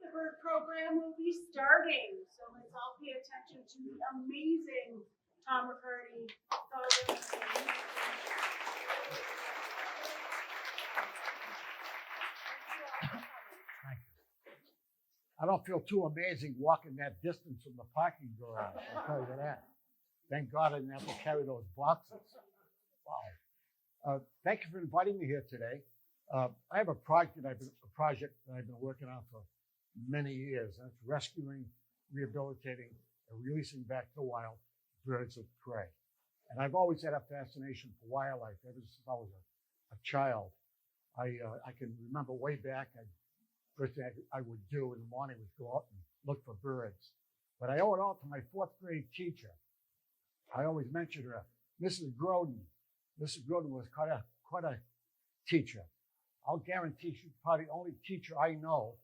The bird program will be starting, so let's all pay attention to the amazing Tom Ricardi. I don't feel too amazing walking that distance from the parking garage, I'll tell you that. Thank God I didn't have to carry those boxes. Wow. Thank you for inviting me here today. I have a project that I've been working on for many years, and it's rescuing, rehabilitating, and releasing back to the wild birds of prey. And I've always had a fascination for wildlife ever since I was a child. I can remember way back, first thing I would do in the morning was go out and look for birds. But I owe it all to my fourth grade teacher. I always mentioned her, Mrs. Groden. Mrs. Groden was quite a teacher. I'll guarantee she's probably the only teacher I know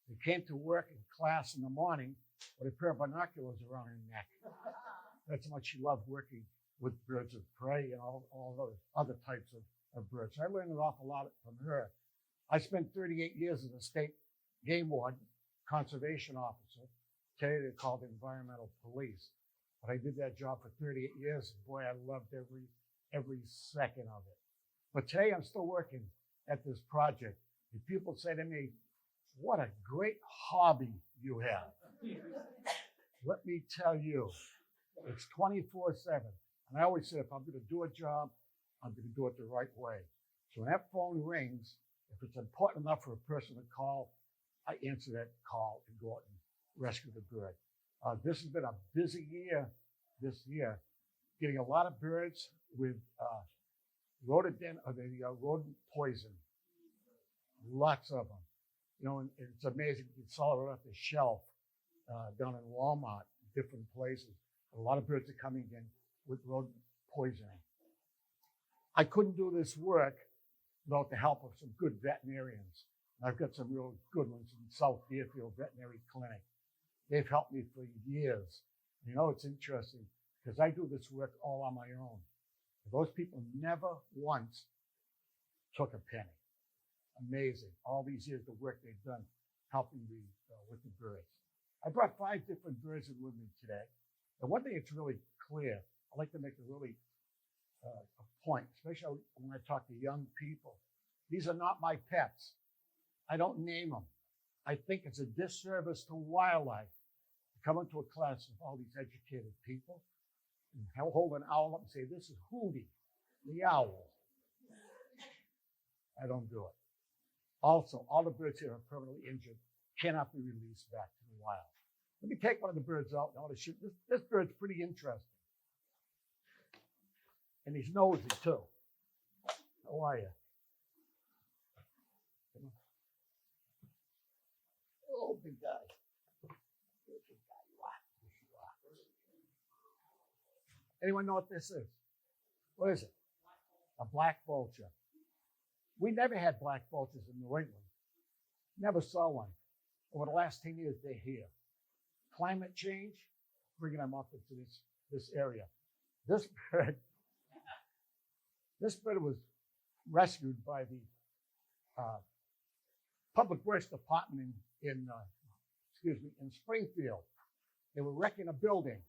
that came to work in class in the morning with a pair of binoculars around her neck. That's how much she loved working with birds of prey and all those other types of birds. So I learned an awful lot from her. I spent 38 years as a state game warden, conservation officer. Today they're called environmental police. But I did that job for 38 years. And boy, I loved every second of it. But today I'm still working at this project. And people say to me, what a great hobby you have. Let me tell you, it's 24/7. And I always say, if I'm going to do a job, I'm going to do it the right way. So when that phone rings, if it's important enough for a person to call, I answer that call and go out and rescue the bird. This has been a busy year this year, getting a lot of birds with rodent poison. Lots of them. You know, and it's amazing. You can sell it right off the shelf down in Walmart, different places. A lot of birds are coming in with rodent poisoning. I couldn't do this work without the help of some good veterinarians. And I've got some real good ones in South Deerfield Veterinary Clinic. They've helped me for years. You know, it's interesting because I do this work all on my own. Those people never once took a penny. Amazing. All these years, the work they've done helping me with the birds. I brought 5 different birds in with me today. And one thing that's really clear, I like to make a point, especially when I talk to young people. These are not my pets. I don't name them. I think it's a disservice to wildlife to come into a class of all these educated people and hold an owl up and say, this is Hootie, the owl. I don't do it. Also, all the birds here are permanently injured, cannot be released back to the wild. Let me take one of the birds out. I want to shoot. This bird's pretty interesting. And he's nosy, too. How are you? Oh, big guy. Big guy you are. Yes, you are. Anyone know what this is? What is it? A black vulture. We never had black vultures in New England. Never saw one. Over the last 10 years, they're here. Climate change, bringing them up into this area. This bird was rescued by the Public Works Department in Springfield. They were wrecking a building,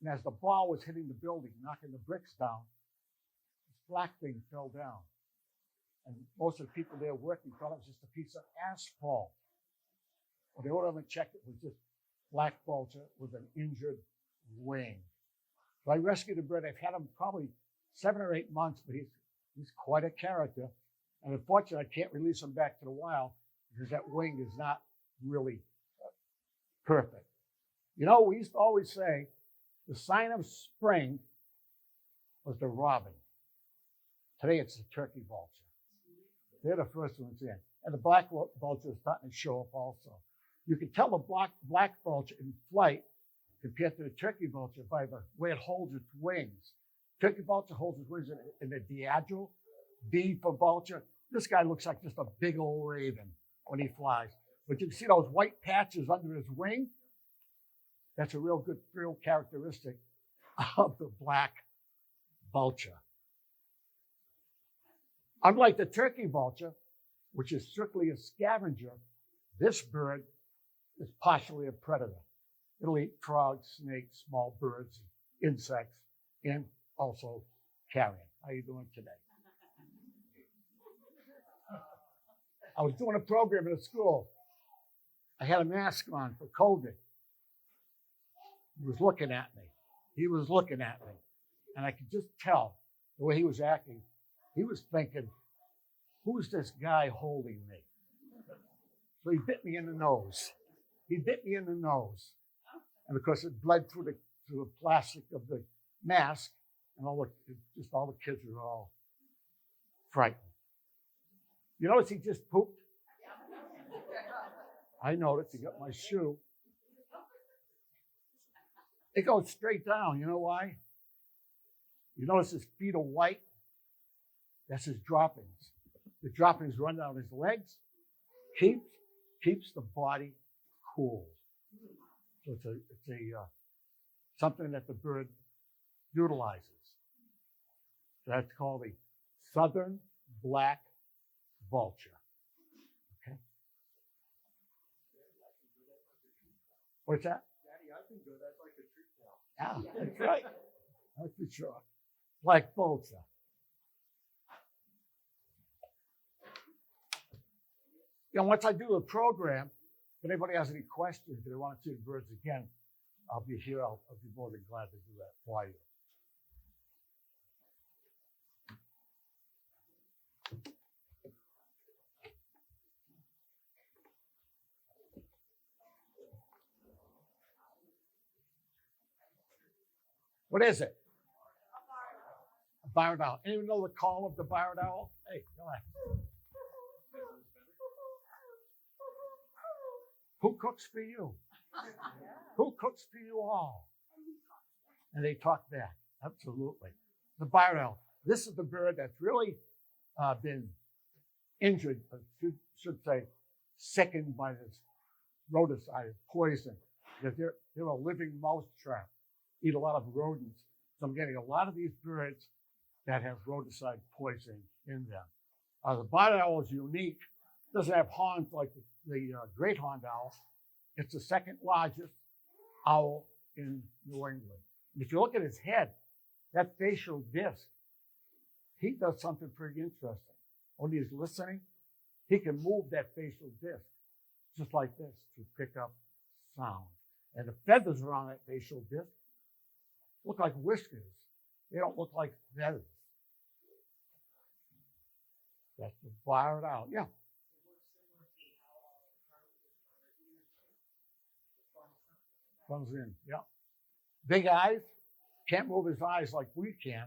and as the ball was hitting the building, knocking the bricks down, this black thing fell down. And most of the people there working thought it was just a piece of asphalt. Well, they went over and checked. It was just black vulture with an injured wing. So I rescued the bird. I've had him probably 7 or 8 months, but he's quite a character. And unfortunately, I can't release him back to the wild because that wing is not really perfect. You know, we used to always say the sign of spring was the robin. Today, it's the turkey vulture. They're the first ones in. And the black vulture is starting to show up also. You can tell the black vulture in flight compared to the turkey vulture by the way it holds its wings. Turkey vulture holds its wings in the diagonal, V for vulture. This guy looks like just a big old raven when he flies. But you can see those white patches under his wing. That's a real characteristic of the black vulture. Unlike the turkey vulture, which is strictly a scavenger, this bird is partially a predator. It'll eat frogs, snakes, small birds, insects, and also carrion. How are you doing today? I was doing a program at a school. I had a mask on for COVID. He was looking at me. He was looking at me. And I could just tell the way he was acting. He was thinking, who's this guy holding me? So he bit me in the nose. He bit me in the nose. And of course, it bled through the plastic of the mask. And all the kids were all frightened. You notice he just pooped? I noticed. He got my shoe. It goes straight down. You know why? You notice his feet are white? That's his droppings. The droppings run down his legs, keeps the body cool. So it's something that the bird utilizes. So that's called a southern black vulture. Okay. What's that? Daddy, I can do that like a treat now. Yeah, that's right. That's for sure. Black vulture. Once I do the program, if anybody has any questions, if they want to see the birds again, I'll be here. I'll be more than glad to do that for you. What is it? A barred owl. Anyone know the call of the barred owl? Hey, go ahead. Who cooks for you? Who cooks for you all? And they talk back. Absolutely. The barred owl. This is the bird that's really been injured, but should say sickened by this roticide poison. Because they're a living mouse trap. Eat a lot of rodents. So I'm getting a lot of these birds that have roticide poison in them. The barred owl is unique. It doesn't have horns like the great horned owl. It's the second largest owl in New England. And if you look at his head, that facial disc, he does something pretty interesting. When he's listening, he can move that facial disc just like this to pick up sound. And the feathers around that facial disc look like whiskers. They don't look like feathers. That's the barred owl. Yeah. Comes in. Yeah. Big eyes. Can't move his eyes like we can,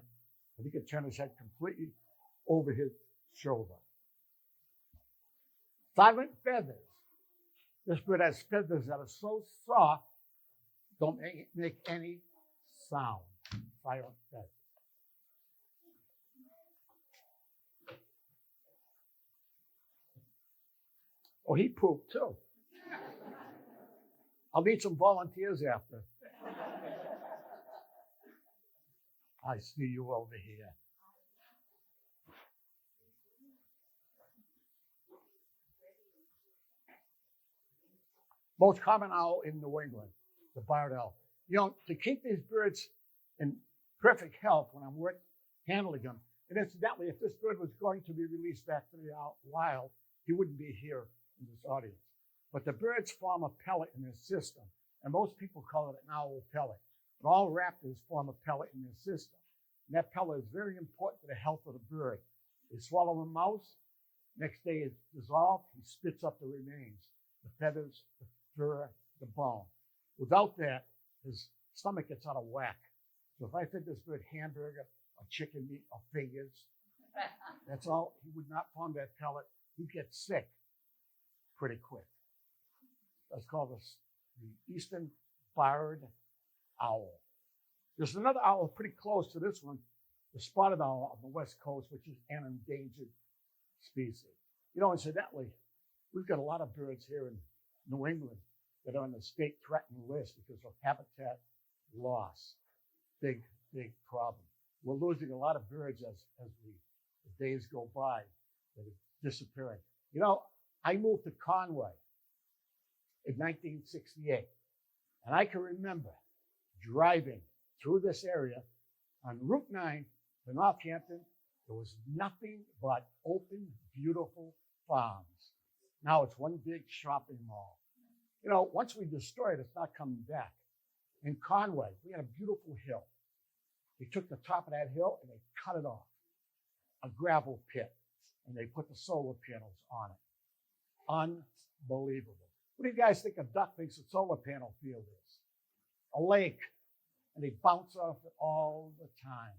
but he can turn his head completely over his shoulder. Silent feathers. This bird has feathers that are so soft, don't make any sound. Silent feathers. Oh, he pooped too. I'll need some volunteers after. I see you over here. Most common owl in New England, the barred owl. To keep these birds in perfect health when I'm handling them, and incidentally, if this bird was going to be released back to the wild, he wouldn't be here in this audience. But the birds form a pellet in their system, and most people call it an owl pellet. But all raptors form a pellet in their system. And that pellet is very important to the health of the bird. They swallow a mouse, next day it's dissolved, he spits up the remains, the feathers, the fur, the bone. Without that, his stomach gets out of whack. So if I fed this bird hamburger or chicken meat or fingers, that's all, he would not form that pellet. He'd get sick pretty quick. That's called the eastern barred owl. There's another owl pretty close to this one, the spotted owl on the west coast, which is an endangered species. Incidentally, we've got a lot of birds here in New England that are on the state threatened list because of habitat loss. Big, big problem. We're losing a lot of birds as the days go by that are disappearing. I moved to Conway in 1968. And I can remember driving through this area on Route 9 to Northampton. There was nothing but open, beautiful farms. Now it's one big shopping mall. You know, once we destroy it, it's not coming back. In Conway, we had a beautiful hill. They took the top of that hill and they cut it off, a gravel pit, and they put the solar panels on it. Unbelievable. What do you guys think a duck thinks a solar panel field is? A lake. And they bounce off it all the time.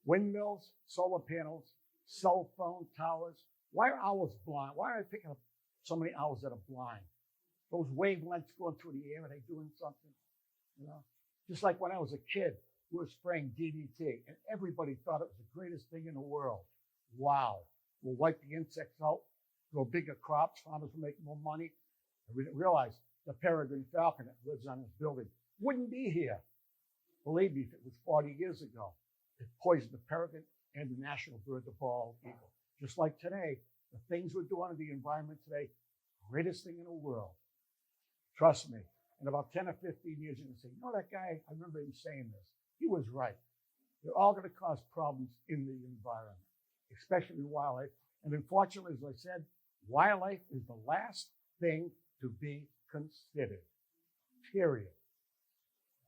Windmills, solar panels, cell phone towers. Why are owls blind? Why are I picking up so many owls that are blind? Those wavelengths going through the air, are they doing something? You know, just like when I was a kid, we were spraying DDT, and everybody thought it was the greatest thing in the world. Wow. We'll wipe the insects out, grow bigger crops, farmers will make more money. And we didn't realize the peregrine falcon that lives on this building wouldn't be here. Believe me, if it was 40 years ago, it poisoned the peregrine and the national bird, the bald eagle. Just like today, the things we're doing in the environment today, greatest thing in the world. Trust me, in about 10 or 15 years, you're going to say, you know that guy, I remember him saying this. He was right. They're all going to cause problems in the environment, especially wildlife. And unfortunately, as I said, wildlife is the last thing to be considered, period.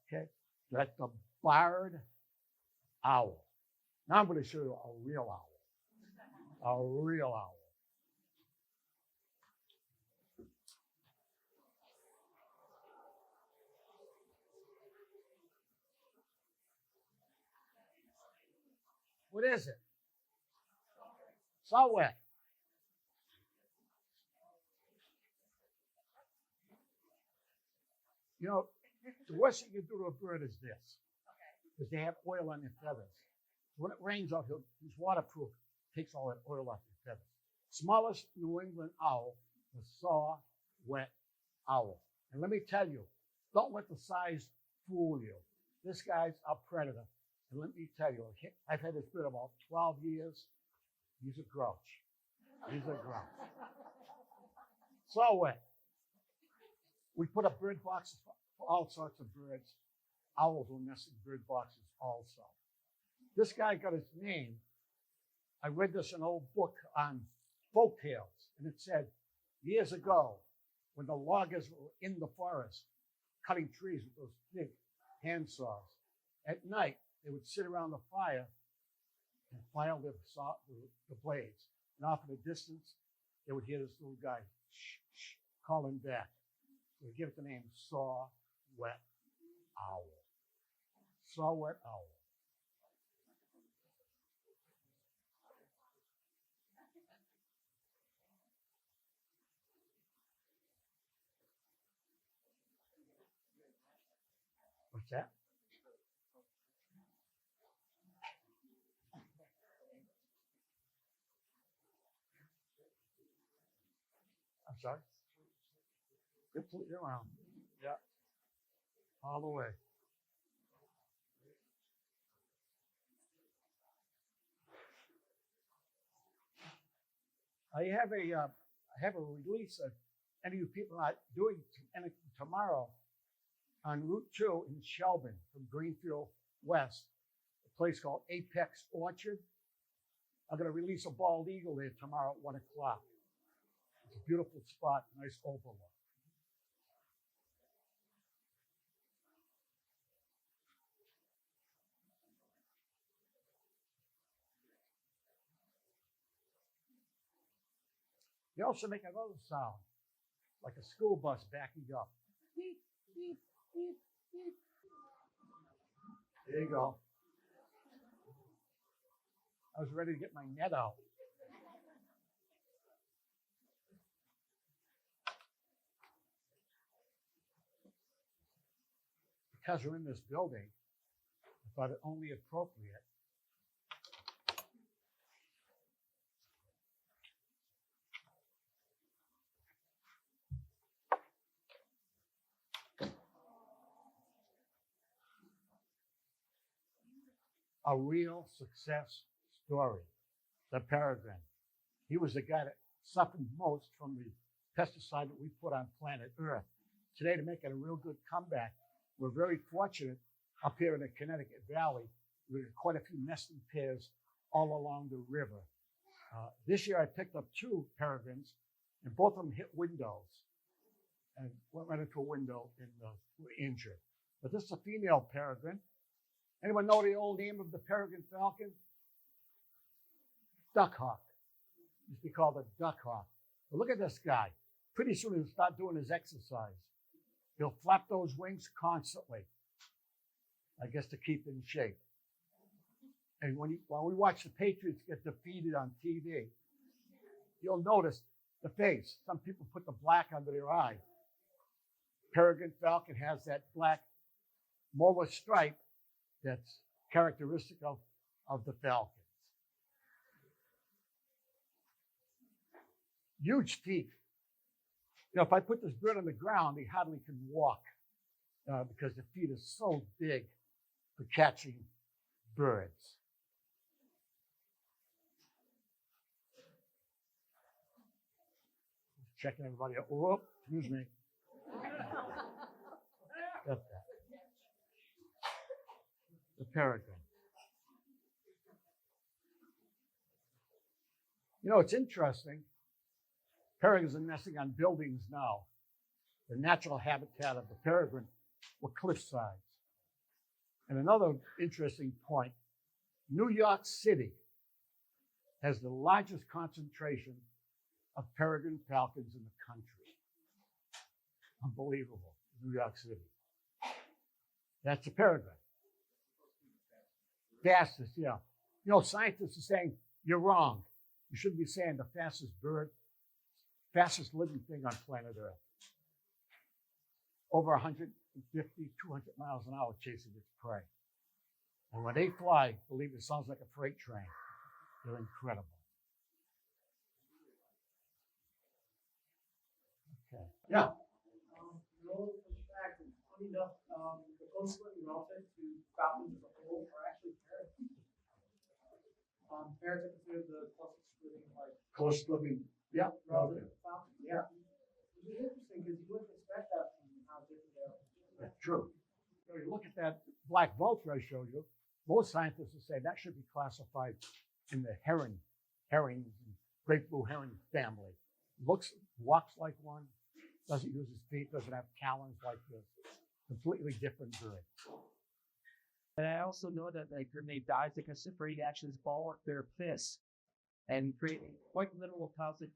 Okay? That's the barred owl. Now I'm going to show you a real owl. A real owl. What is it? Saw wet. You know, the worst thing you can do to a bird is this, because they have oil on their feathers. When it rains off, he's waterproof, takes all that oil off your feathers. Smallest New England owl, the saw wet owl. And let me tell you, don't let the size fool you. This guy's a predator. And let me tell you, I've had this bird about 12 years. He's a grouch. He's a grouch. Saw wet. We put up bird boxes for all sorts of birds. Owls will nest in bird boxes also. This guy got his name. I read this in an old book on folk tales, and it said, years ago, when the loggers were in the forest cutting trees with those big hand saws, at night they would sit around the fire and file the blades. And off in the distance, they would hear this little guy calling back. So they give it the name Saw Wet Owl. Saw Wet Owl. What's that? I'm sorry? Completely around. Yeah. All the way. I have a release of any of you people not doing anything tomorrow on Route 2 in Shelburne from Greenfield West, a place called Apex Orchard. I'm going to release a bald eagle there tomorrow at 1 o'clock. It's a beautiful spot, nice overlook. They also make another sound, like a school bus backing up. Beep, beep, beep, beep. There you go. I was ready to get my net out. Because we're in this building, I thought it only appropriate a real success story, the peregrine. He was the guy that suffered most from the pesticide that we put on planet Earth. today to make it a real good comeback. We're very fortunate up here in the Connecticut Valley. We've got quite a few nesting pairs all along the river. This year I picked up 2 peregrines, and both of them hit windows and went right into a window and were injured. But this is a female peregrine. Anyone know the old name of the peregrine falcon? Duckhawk. Used to be called a duckhawk. But look at this guy. Pretty soon he'll start doing his exercise. He'll flap those wings constantly, I guess to keep in shape. And when we watch the Patriots get defeated on TV, you'll notice the face. Some people put the black under their eye. Peregrine falcon has that black molar stripe that's characteristic of the falcons. Huge feet. You know, if I put this bird on the ground, he hardly can walk because the feet are so big for catching birds. Checking everybody out. Oh, excuse me. Got that. The peregrine. You know, it's interesting. Peregrines are nesting on buildings now. The natural habitat of the peregrine were cliff sides. And another interesting point, New York City has the largest concentration of peregrine falcons in the country. Unbelievable, New York City. That's a peregrine. Fastest, yeah. You know, scientists are saying, you're wrong. You shouldn't be saying the fastest bird, fastest living thing on planet Earth. Over 150, 200 miles an hour chasing its prey. And when they fly, believe it sounds like a freight train. They're incredible. Okay. Yeah. Fact, funny enough, the closest living relative to falcons as a whole are actually parrots. Parrots are considered the closest living, Close living, yeah. relative to falcons. Yeah. Which is interesting because you wouldn't expect that from how different they are. That's true. You know, you look at that black vulture I showed you, most scientists will say that should be classified in the herons, great blue heron family. Walks like one, doesn't use his feet, doesn't have talons like this. Completely different bird. And I also know that when they die, they can separate actually bulwark their fists and create quite literal toxic.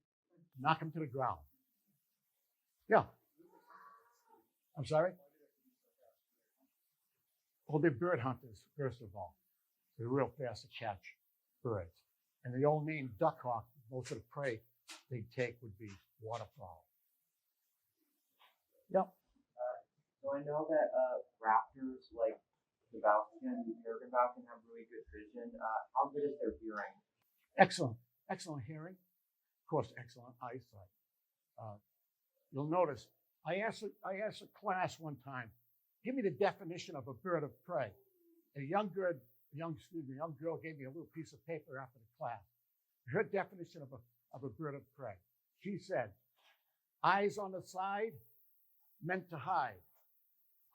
Knock him to the ground. Yeah. I'm sorry? Well, they're bird hunters, first of all. They're real fast to catch birds. And the old name duckhawk, most of the prey they'd take would be waterfowl. Yep. So I know that raptors like the peregrine falcon have really good vision. How good is their hearing? Excellent. Excellent hearing. Of course, excellent eyesight. You'll notice, I asked a class one time, give me the definition of a bird of prey. And a young girl gave me a little piece of paper after the class. Her definition of a bird of prey. She said, eyes on the side, meant to hide.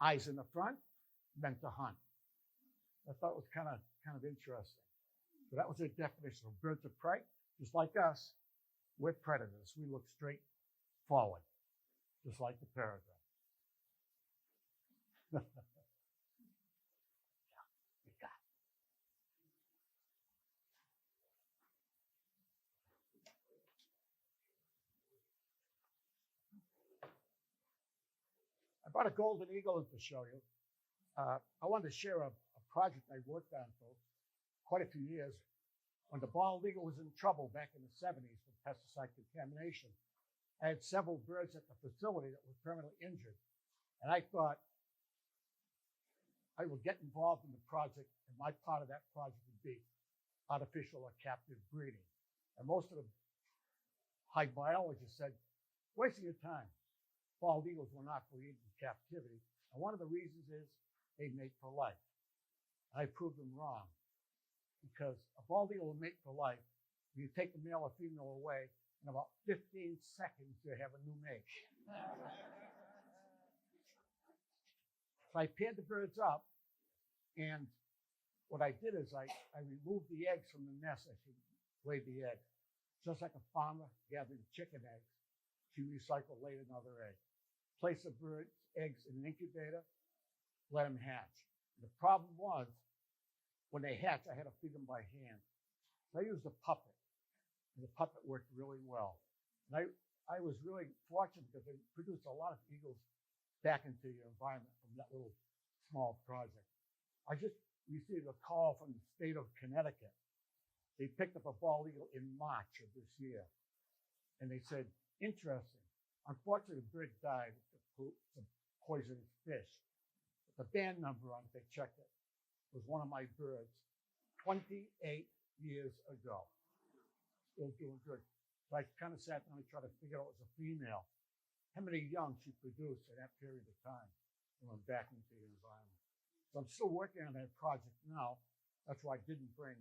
Eyes in the front, meant to hunt. I thought it was kind of interesting. So that was their definition of birds of prey. Just like us, we're predators. We look straight forward, just like the peregrine. I brought a golden eagle in to show you. I wanted to share a project I worked on for quite a few years when the bald eagle was in trouble back in the 70s with pesticide contamination. I had several birds at the facility that were permanently injured. And I thought I would get involved in the project, and my part of that project would be artificial or captive breeding. And most of the high biologists said, wasting your time. Bald eagles will not breed in captivity. And one of the reasons is they mate for life. I proved them wrong because a bald eagle will mate for life. You take the male or female away, in about 15 seconds, you have a new mate. So I paired the birds up, and what I did is I removed the eggs from the nest as she laid the eggs. Just like a farmer gathering chicken eggs, she recycled, laid another egg. Place the bird's eggs in an incubator, let them hatch. The problem was, when they hatched, I had to feed them by hand. So I used a puppet, and the puppet worked really well. And I was really fortunate because they produced a lot of eagles back into your environment from that little small project. I just received a call from the state of Connecticut. They picked up a bald eagle in March of this year. And they said, interesting. Unfortunately, the bird died of some poisonous fish. But the band number on it, they checked it, was one of my birds 28 years ago. Still doing good. So I kind of sat down and tried to figure out it was a female. How many young she produced in that period of time and went back into the environment. So I'm still working on that project now. That's why I didn't bring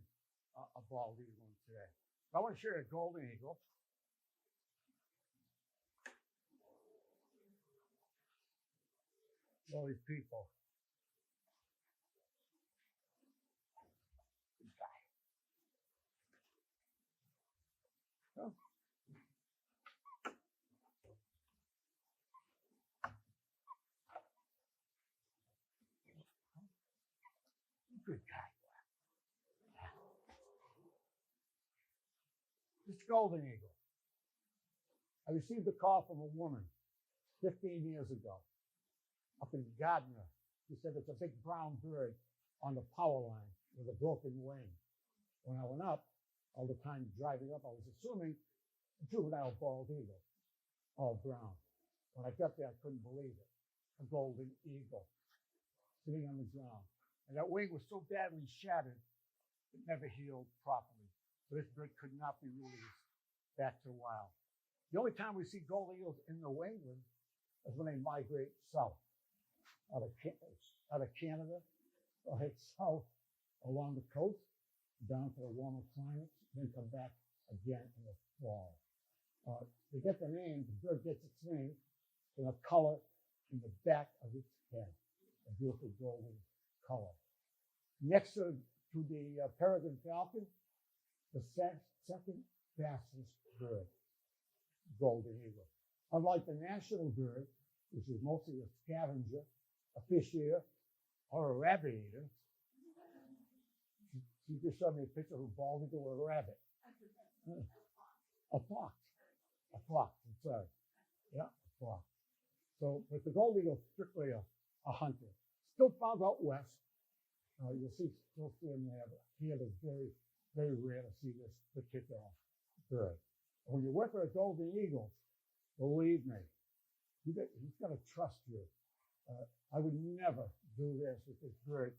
a bald eagle in today. But I want to share a golden eagle. All these people. Good guy. Oh. Good guy. This golden eagle. I received a call from a woman 15 years ago up in Gardner. She said it's a big brown bird on the power line with a broken wing. When I went up, all the time driving up, I was assuming a juvenile bald eagle, all brown. When I got there, I couldn't believe it. A golden eagle sitting on the ground. And that wing was so badly shattered, it never healed properly. So this bird could not be released back to the wild. The only time we see golden eagles in New England is when they migrate south, out of Canada, they'll head south along the coast, down to the warmer climates, then come back again in the fall. To get the name, the bird gets its name from the color in the back of its head, a beautiful golden color. Next to the peregrine falcon, the second fastest bird, golden eagle. Unlike the national bird, which is mostly a scavenger, a fish eater, or a rabbit eater, she just showed me a picture of a bald eagle or a rabbit. A fox. A fox, I'm sorry. Yeah, a fox. So, but the golden eagle is strictly a hunter. Still found out west. You'll still see them there, but here it's very, very rare to see this particular bird. And when you work with a golden eagle, believe me, he's going to trust you. I would never do this with this bird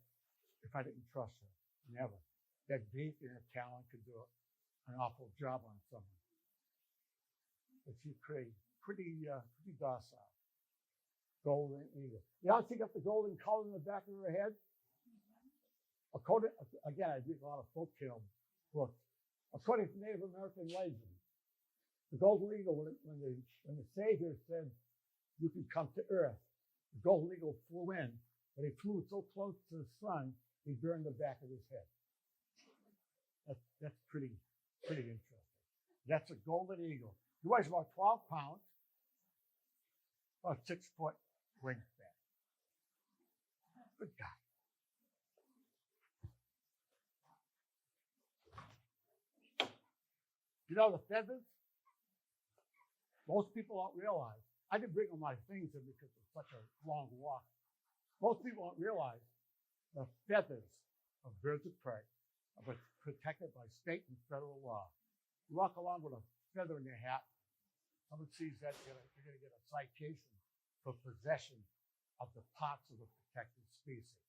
if I didn't trust her. Never. That beak and her talent could do an awful job on someone. But she's pretty docile. Golden eagle. You know, she got the golden color in the back of her head. Again, I read a lot of folktale books. According to Native American legend, the golden eagle, when the Savior said, "You can come to Earth," the golden eagle flew in, but he flew so close to the sun, he burned the back of his head. That's pretty interesting. That's a golden eagle. He weighs about 12 pounds, about 6 foot wingspan. Good guy. You know, the feathers, most people don't realize. I didn't bring all my things in because it's such a long walk. Most people don't realize the feathers of birds of prey are protected by state and federal law. You walk along with a feather in your hat, someone sees that, you're going to get a citation for possession of the parts of a protected species.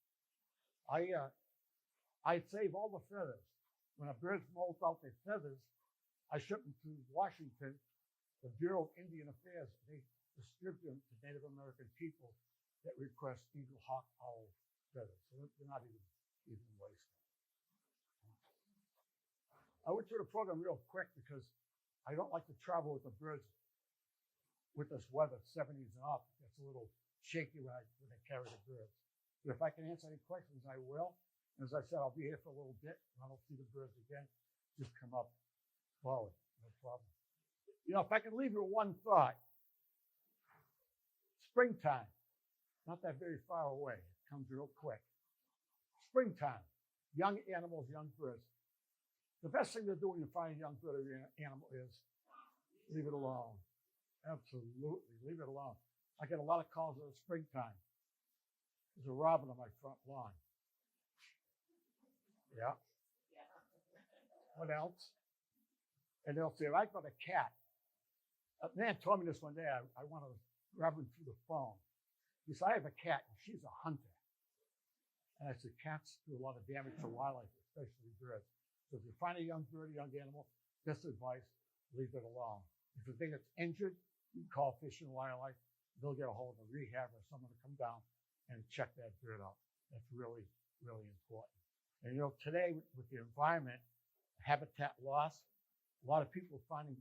I save all the feathers. When a bird molts out their feathers, I ship them to Washington, the Bureau of Indian Affairs. They distribute them to Native American people that request eagle, hawk, owl feathers. So they're not even wasted. I went through the program real quick because I don't like to travel with the birds with this weather, 70s and up. It's a little shaky when they carry the birds. But if I can answer any questions, I will. As I said, I'll be here for a little bit. When I don't see the birds again, just come up forward, no problem. You know, if I can leave you with one thought, springtime, not that very far away. It comes real quick. Springtime, young animals, young birds. The best thing to do when you find a young bird or animal is leave it alone. Absolutely, leave it alone. I get a lot of calls in the springtime. There's a robin on my front lawn. Yeah. What else? And they'll say, I got a cat. A man told me this one day. I want to grab him through the phone. He said, I have a cat, and she's a hunter. And I said, cats do a lot of damage to wildlife, especially birds. So if you find a young bird, a young animal, this advice, leave it alone. If you think it's injured, you can call Fish and Wildlife. They'll get a hold of a rehab or someone to come down and check that bird out. That's really, really important. And you know, today with the environment, habitat loss, a lot of people we're finding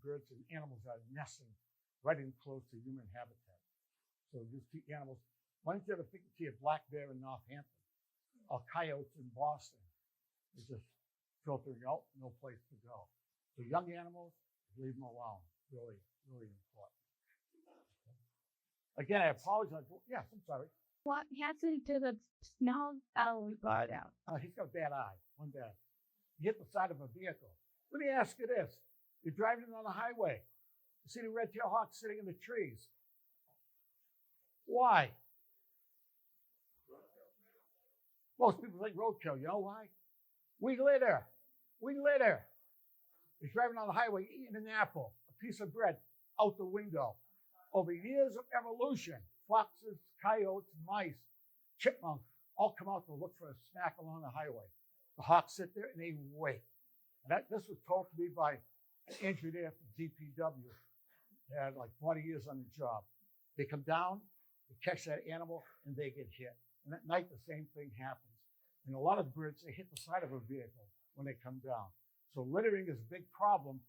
birds and animals that are nesting right in close to human habitat. So you see animals. Why don't you ever think you see a black bear in Northampton or coyotes in Boston? They're just filtering out, no place to go. So young animals, leave them alone. Really, really important. Again, I apologize. Yes, I'm sorry. What happened to the snow guard out? He's got a bad eye, one bad. He hit the side of a vehicle. Let me ask you this. You're driving on the highway. You see the red-tailed hawk sitting in the trees. Why? Most people think roadkill. You know why? We litter. We litter. He's driving on the highway eating an apple, a piece of bread, out the window. Over years of evolution, foxes, coyotes, mice, chipmunks all come out to look for a snack along the highway. The hawks sit there and they wait. And this was told to me by an engineer from DPW. They had like 40 years on the job. They come down, they catch that animal, and they get hit. And at night, the same thing happens. And a lot of the birds, they hit the side of a vehicle when they come down. So littering is a big problem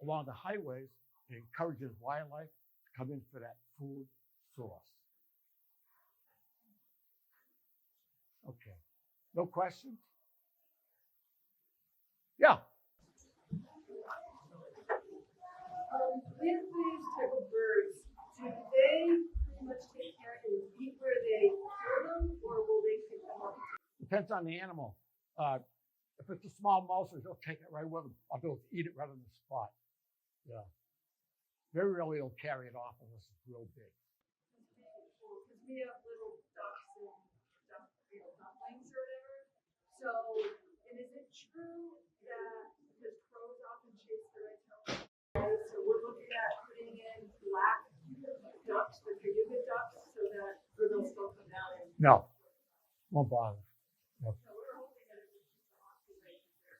along the highways. It encourages wildlife to come in for that food source. Okay. No questions? Yeah. With these type of birds, do they pretty much take care and eat where they kill them, or will they pick them up? Depends on the animal. If it's a small mouse, they'll take it right with them, or they'll eat it right on the spot. Yeah. Very rarely they'll carry it off unless it's real big. Because we have little ducks and dumplings or whatever. So, and is it true that because crows often chase the red-tailed hawk, so we're looking at putting in black ducks, the Cayuga ducks, so that or they'll still come down and No, won't bother. No, so we're hoping that it's just an observation there.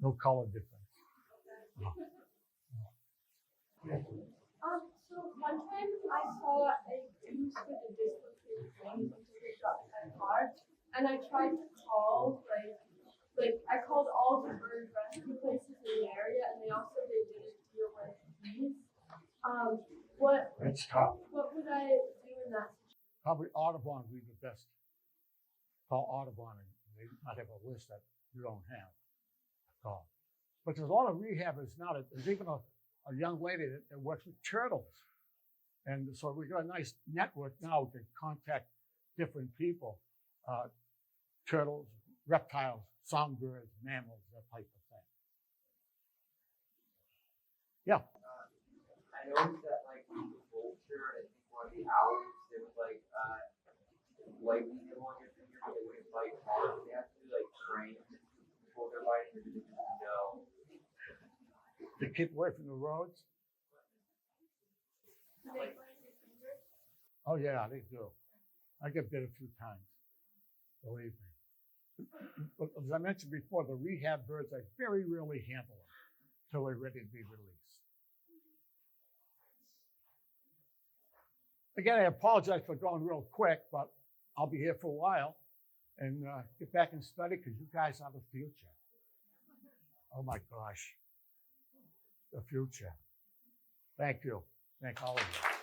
no color difference. No. So one time I saw a goose with a dislocated wing until it got kind of hard, and I tried to call like I called all the bird rescue places in the area, and they all said they didn't deal with bees. It's tough. What would I do in that situation? Probably Audubon would be the best. Call Audubon, and they might have a list that you don't have. Call. But there's a lot of rehabbers now. There's even a young lady that works with turtles. And so we've got a nice network now to contact different people. Turtles, reptiles, songbirds, mammals, that type of thing. Yeah. I noticed that like the vulture and I think one of the owls, they would like lightly nibble on your finger, but they wouldn't bite hard. They have to be like trained before they're biting, or do they just know? To keep away from the roads. Oh yeah, they do. I get bit a few times, believe me. But as I mentioned before, the rehab birds, I very rarely handle them until they're ready to be released. Again, I apologize for going real quick, but I'll be here for a while and get back and study because you guys are the future. Oh my gosh, the future. Thank you. Thank all of you.